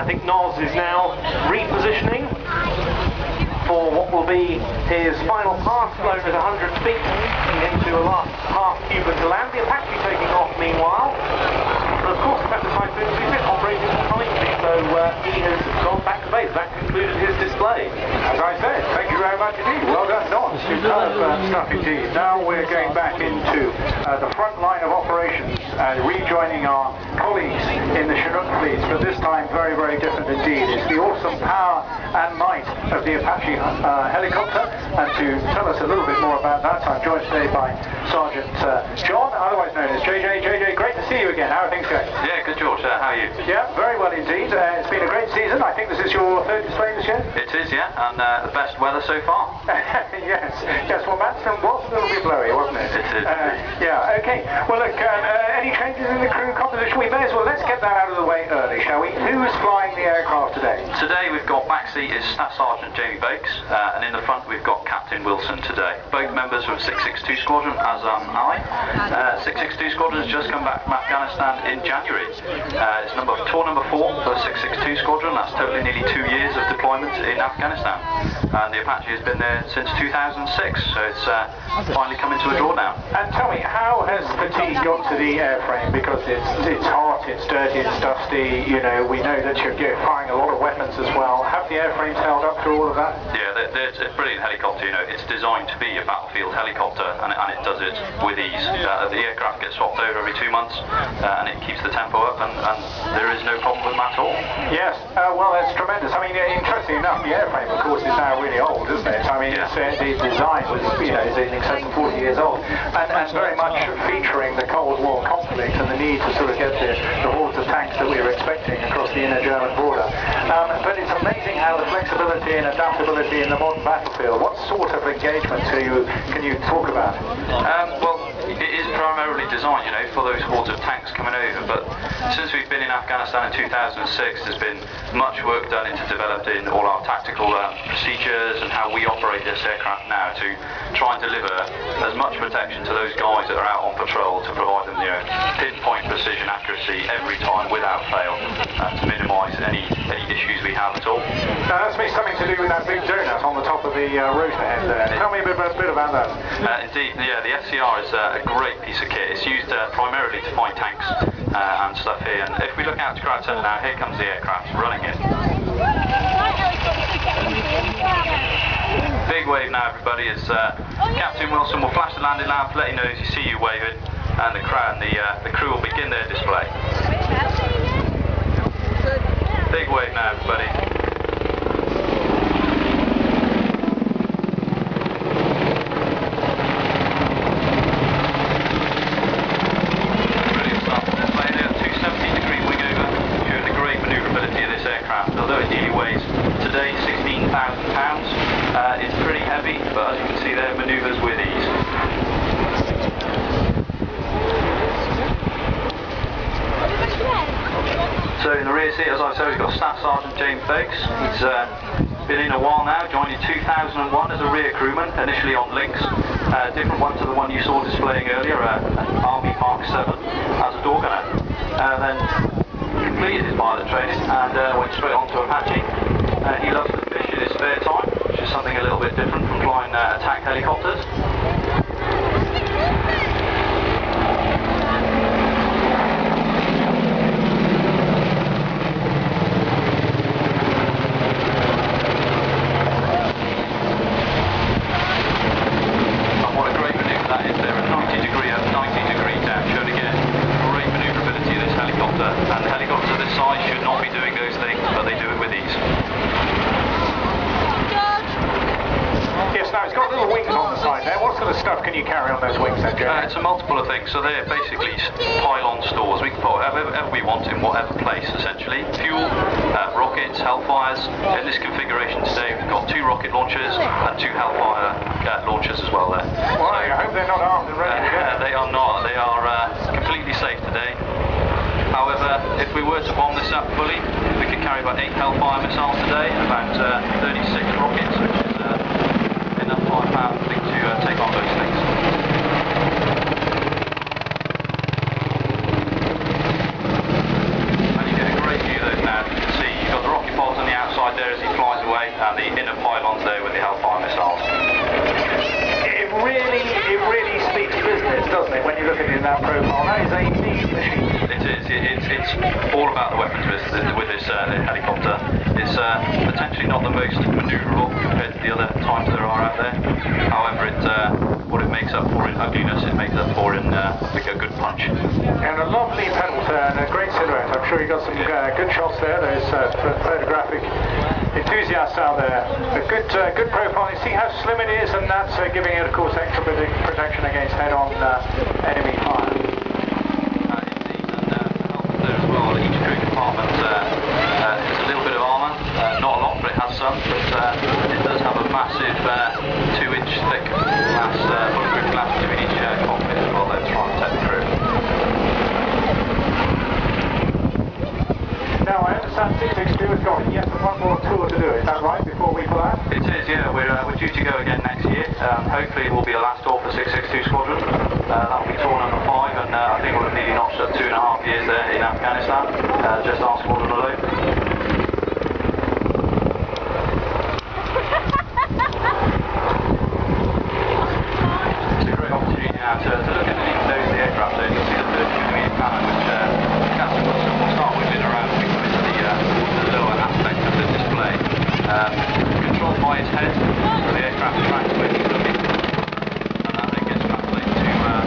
think Noz is now repositioning for what will be his final pass, flown at 100 feet into a last half Cuban to land. The Apache taking off meanwhile. But of course, the Typhoon's been operating tightly, so he has gone back to base. That concluded his display. As I said, thank you very much indeed. Well done, Noz. Superb stuff indeed. Now we're going back into the front line of operations and rejoining our colleagues in the Chinook fleets, but this time very, very different indeed. It's the awesome power and might of the Apache helicopter, and to tell us a little bit more about that, I'm joined today by Sergeant John, otherwise known as JJ. JJ, great to see you again. How are things going? Yeah, good, George. How are you? Yeah, very well indeed. It's been a great season. I think this is your third display this year? It is, yeah, and the best weather so far. Yes. Well, Manston was a little bit blowy, wasn't it? It is. Yeah, okay. Well, look, any changes in the crew composition? We may as well, let's get that out of the way early, shall we? Who's flying the aircraft today? Today we've got backseat is Staff Sergeant Jamie Bakes, and in the front we've got Captain Wilson today. Both members of 662 Squadron, as am I. 662 Squadron has just come back from Afghanistan in January. It's tour number 4 for 662 Squadron. That's totally nearly 2 years of deployment in Afghanistan. And the Apache has been there since 2006, so it's finally coming to a draw now. And tell me, how has fatigue got to the airframe? Because it's hot, it's dirty, it's dusty, you know, we know that you're firing a lot of weapons as well. Have the airframes held up through all of that? Yeah, it's a brilliant helicopter, you know, it's designed to be a battlefield helicopter, and it does it with ease. The aircraft gets swapped over every 2 months, and it keeps the tempo up, and there is no problem with them at all. Yes, well, that's tremendous. I mean, interesting enough, the airframe, of course, is now really old, isn't it? I mean, the design was, you know, is in excess of 40 years old, and very much featuring the Cold War conflict and the need to sort of get the hordes of tanks that we were expecting across the inner German border. But it's amazing how the flexibility and adaptability in the modern battlefield. What sort of engagements can you talk about? Well, it is primarily designed, you know, for those hordes of tanks coming over, but since we've been in Afghanistan in 2006, there's been much work done into developing all our tactical procedures and how we operate this aircraft now to try and deliver as much protection to those guys that are out on patrol, to provide them, you know, pinpoint precision accuracy every time without fail, to minimise any issues we have at all. Now that's something to do with that big donut on the top of the rotor head there. Tell me a bit about that. Indeed, yeah, the FCR is a great piece of kit. It's used primarily to find tanks and stuff here, and if we look out to ground center now, here comes the aircraft running in. Big wave now, everybody, as Captain Wilson will flash the landing lamp, let you know as you see you waving, and the crew will begin their display. Big wave now, everybody. Although it nearly weighs today 16,000 pounds, it's pretty heavy, but as you can see there, manoeuvres with ease. So in the rear seat, as I said, we've got Staff Sergeant James Bakes. He's been in a while now, joined in 2001 as a rear crewman, initially on Lynx, different one to the one you saw displaying earlier, Army Mark 7 as a door gunner. Then completed his pilot training and went straight on to Apache. He loves to fish in his spare time, which is something a little bit different from flying attack helicopters. And what a great manoeuvre that is there, at 90 degree up, 90 degree down, showing again great manoeuvrability of this helicopter, and the helicopters of this size should not be doing those things, but they do it with ease. Yes, now it's got little wings on the side there. What sort of stuff can you carry on those wings then, Joe? It's a multiple of things, so they're basically pylon stores. We can put whatever we want in whatever place, essentially. Fuel, rockets, Hellfires. In this configuration today, we've got 2 rocket launchers and 2 Hellfire launchers as well there. Well, I hope they're not armed and ready to go. They are not. They are completely safe today. However, if we were to bomb this up fully, we could carry about 8 Hellfire missiles today, about 36 rockets, which is enough firepower to take on those things. And you get a great view of those now. You can see you've got the all about the weapons with this helicopter. It's potentially not the most manoeuvrable compared to the other types there are out there. However, what it makes up for in ugliness, it makes up for in a good punch. And a lovely pedal turn, a great silhouette. I'm sure you got some good shots there. Those photographic enthusiasts out there. A good profile. You see how slim it is, and that's giving it, of course, extra protection against head-on enemy fire. Indeed, and there as well, each crew compartment has a little bit of armour, not a lot, but it has some, but it does have a massive 2-inch thick glass, bulletproof glass between each cockpit as well, to try and protect the crew. Now, I understand 662 has got yet one more tour to do, is that right, before we fly? It is, yeah, we're due to go again next year. Hopefully it will be a last tour for 662 Squadron. That will be tour number 5, and I think we'll have nearly notched up 2.5 years there in Afghanistan, just our squadron alone. It's a great opportunity now to look underneath the aircraft, so you can see the 30mm cannon, which Captain Wilson will start whizzing around when we come into the lower aspect of the display. Controlled by his head, so the aircraft tracks where he's looking, and that then gets translated to where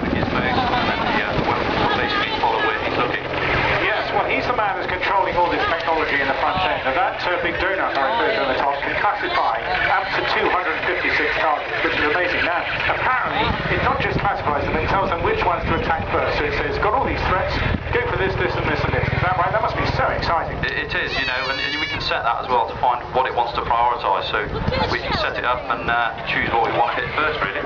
the gizmos, and then the weapons will basically follow where he's looking. Yes, well, he's the man who's controlling all this technology in the front end. Now, that big donut I referred to on the top can classify up to 256 targets, which is amazing. Now, apparently, it not just classifies them, it tells them which ones to attack first. So it says, got all these threats, go for this, this, and this, and this. Is that right? That must be so exciting. It is, you know, and we can set that as well to find what it wants to prioritise. So we can set it up and choose what we want to hit first, really.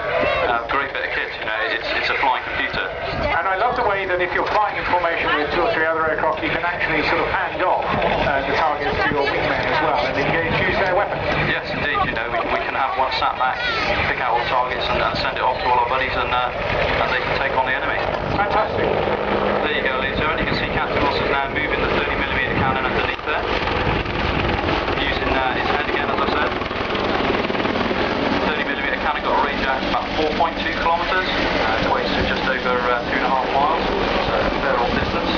Great bit of kit, you know, it's a flying computer. And I love the way that if you're flying in formation with 2 or 3 other aircraft, you can actually sort of hand off the targets to your wingmen as well and engage, use their weapons. Yes, indeed, you know, we can have one sat back, pick out all the targets and send it off to all our buddies, and they can take on the enemy. Fantastic. There you go, ladies and gentlemen, you can see Captain Wilson's now moving the 30mm cannon underneath there, using his head again, as I said. 30mm cannon got a range out about 4.2 kilometres, equates to just over 2.5 miles, so a fair old distance.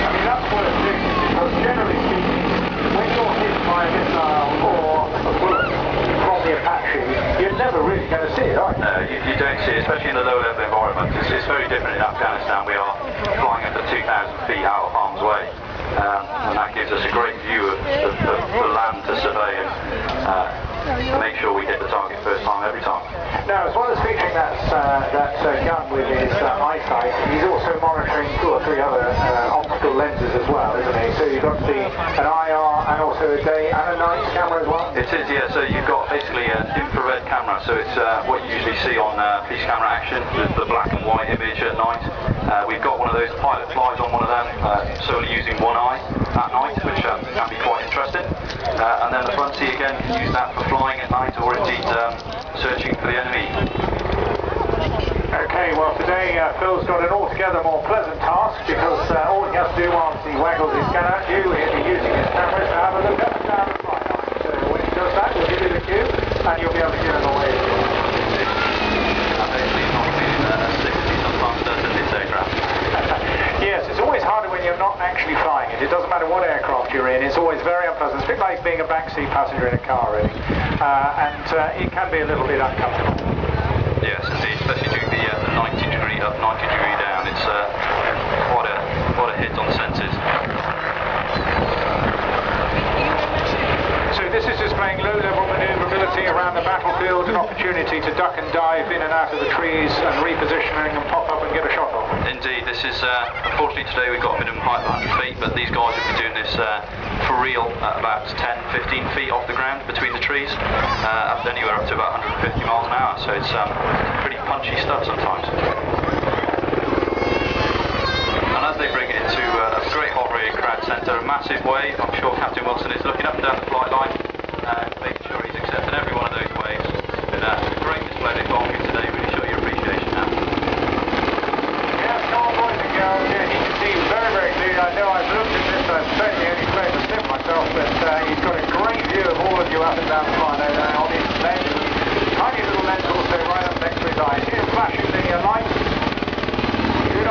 I mean, that's what it is, because generally speaking, when you're hit by a missile or a bullet from the Apache, you're never really going to see it, are you? No, you don't see it, especially in the low-level environment. It's very different in Afghanistan. We are flying under 2,000 feet out of harm's way, and that gives us a great view of the land to survey and make sure we hit the target first time every time. Now, as well as featuring that gun with his eyesight, he's also monitoring 2 or 3 other optical lenses as well, isn't he? So you've got an IR and also a day and a night camera as well? It is, yeah. So you've got basically an infrared camera. So it's what you usually see on police camera action, the black and white image at night. We've got one of those, pilot flies on one of them, solely using one eye at night, which can be quite interesting. And then the front seat again, can use that for flying at night or indeed searching for the enemy. Okay, well today Phil's got an altogether more pleasant task, because all he has to do whilst he waggles his gun at you, he'll be using his camera to have a look up and down the flight line. So when he does that, we'll give you the cue and you'll be able to give him away. And hopefully he's not feeling sick as he sometimes does in this aircraft. Yes, it's always harder when you're not actually flying it. It doesn't matter what aircraft you're in, it's always very unpleasant. It's a bit like being a backseat passenger in a car, really. And it can be a little bit uncomfortable. Yes, indeed, especially doing the 90 degree up, 90 degree down. It's quite a hit on the senses. So this is displaying low-level manoeuvrability around the battlefield, an opportunity to duck and dive in and out of the trees and repositioning and pop up and get a shot off. Indeed, this is, unfortunately today we've got a minimum height of 100 feet, but these guys will be doing this for real at about 10-15 feet off the ground between the trees, anywhere up to about 150 miles an hour, so it's pretty punchy stuff sometimes. And as they bring it into a great hot ray crowd centre, a massive wave, I'm sure Captain Wilson is looking up and down the flight line, making sure he's accepting every one of those waves. It's been a great display they've got here today, really show your appreciation now. Yes, come on boys and girls, yeah, he can see very, very clearly. I know I've looked at this, I've certainly only played the sim myself, but he's got a great view of all of you up and down the flight line on his lens. Tiny little lens also right up next to his eyes. See him flashing the lights? Good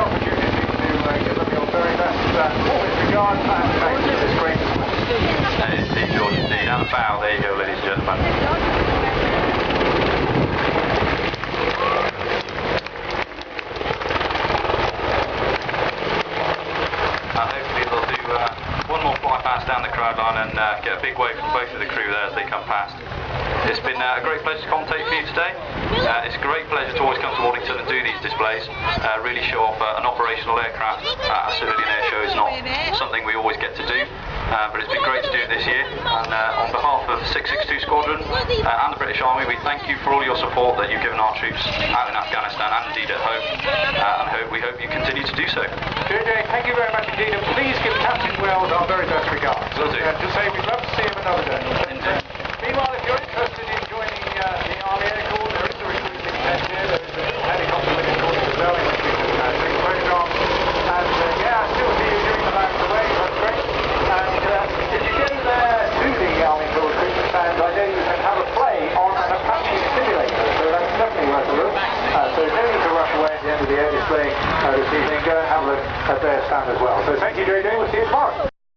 pass down the crowd line and get a big wave from both of the crew there as they come past. It's been a great pleasure to commentate for you today. It's a great pleasure to always come to Waddington and do these displays. Really show off an operational aircraft at a civilian air show is not something we always get to do, but it's been great to do it this year. And on behalf of 662 Squadron and the British Army, we thank you for all your support that you've given our troops out in Afghanistan and indeed at home, and we hope you continue to do so. JJ, thank you very much indeed, and please give Captain Wells our very best regards. Will do. Just say we'd love to see him another day. Meanwhile, if you're interested in joining the Army Air Corps, there is a recruiting tent here. There is a helicopter within calling as well, in which we can take photographs. And yeah, I still see you during the laps away. That's great. And if you go there to the Army Corps recruitment stand, I know you can have a play on an Apache simulator. So that's definitely worth a look. So no need to rush away at the end of the air display this evening. Go and have a look at their stand as well. So thank you, JJ. We'll see you tomorrow.